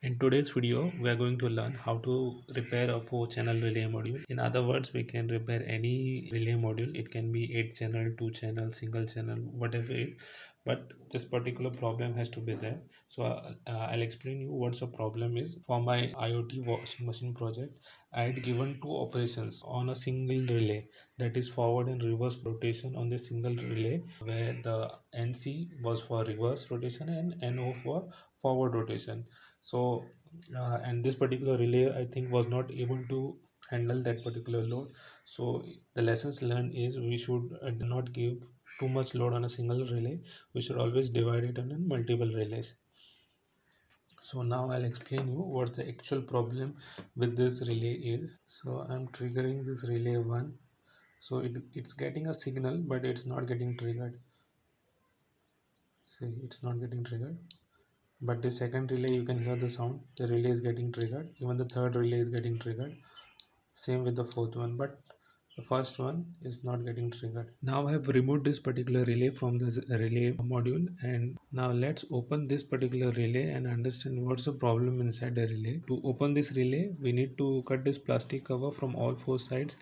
In today's video, we are going to learn how to repair a 4-channel relay module. In other words, we can repair any relay module. It can be 8-channel, 2-channel, single channel, whatever it is. But this particular problem has to be there. So I'll explain you what's the problem is. For my IoT washing machine project, I had given two operations on a single relay, that is forward and reverse rotation on the single relay, where the NC was for reverse rotation and NO for forward rotation. So and this particular relay I think was not able to handle that particular load. So the lessons learned is we should not give too much load on a single relay. We should always divide it on multiple relays. So now I'll explain you what the actual problem with this relay is. So I'm triggering this relay 1. So it's getting a signal, but it's not getting triggered. See, it's not getting triggered. But the second relay, you can hear the sound. The relay is getting triggered. Even the third relay is getting triggered. Same with the fourth one, but the first one is not getting triggered. Now I have removed this particular relay from this relay module, and now let's open this particular relay and understand what's the problem inside the relay. To open this relay, we need to cut this plastic cover from all four sides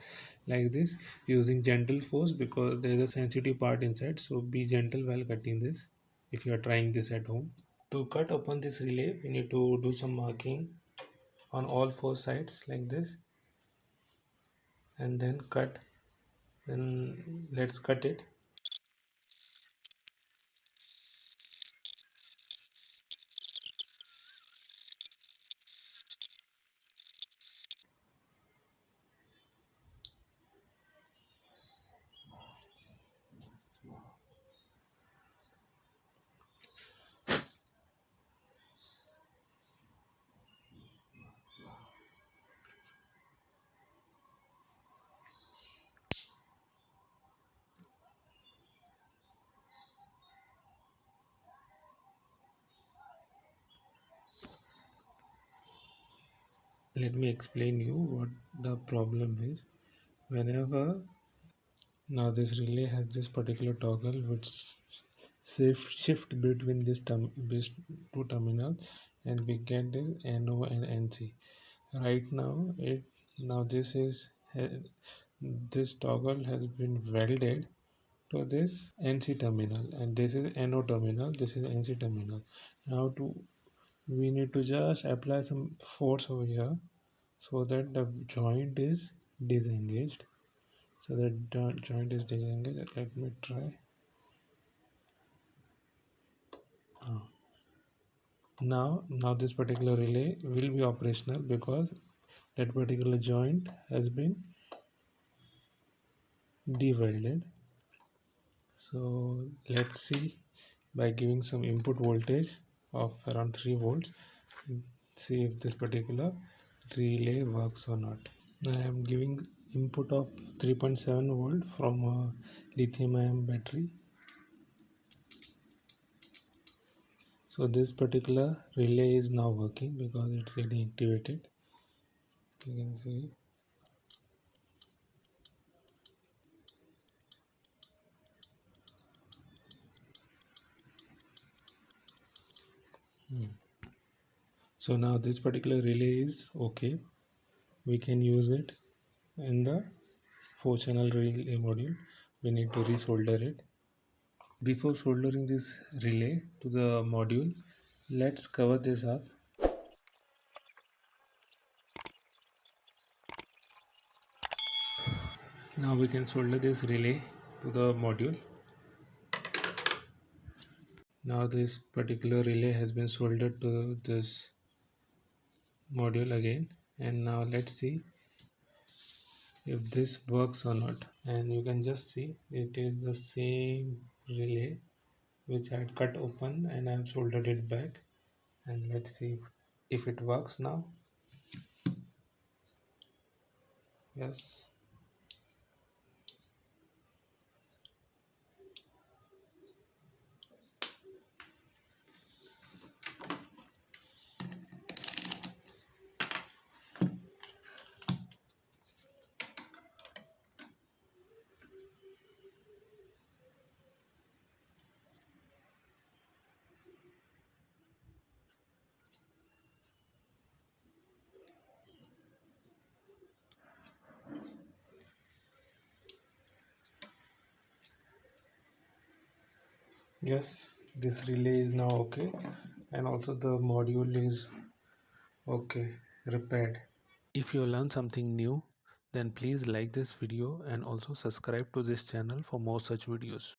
like this using gentle force, because there is a sensitive part inside. So be gentle while cutting this if you are trying this at home. To cut open this relay, we need to do some marking on all four sides like this, and then cut. Then let's cut it. Let me explain you what the problem is. Whenever now this relay has this particular toggle which shift between these two terminals, and we get this NO and NC. Right now this toggle has been welded to this NC terminal, and this is NO terminal, this is NC terminal. Now we need to just apply some force over here so that the joint is disengaged. So that the joint is disengaged. Let me try. Ah. Now this particular relay will be operational because that particular joint has been dewelded. So let's see, by giving some input voltage of around 3 volts, see if this particular relay works or not. I am giving input of 3.7 volt from a lithium ion battery. So this particular relay is now working because it's getting activated. You can see. So now this particular relay is okay. We can use it in the 4-channel relay module. We need to resolder it. Before soldering this relay to the module, let's cover this up. Now we can solder this relay to the module. Now this particular relay has been soldered to this module again, and now let's see if this works or not. And you can just see it is the same relay which I had cut open, and I have soldered it back. And let's see if it works now. Yes. Yes, this relay is now okay, and also the module is okay, repaired. If you learn something new, then please like this video and also subscribe to this channel for more such videos.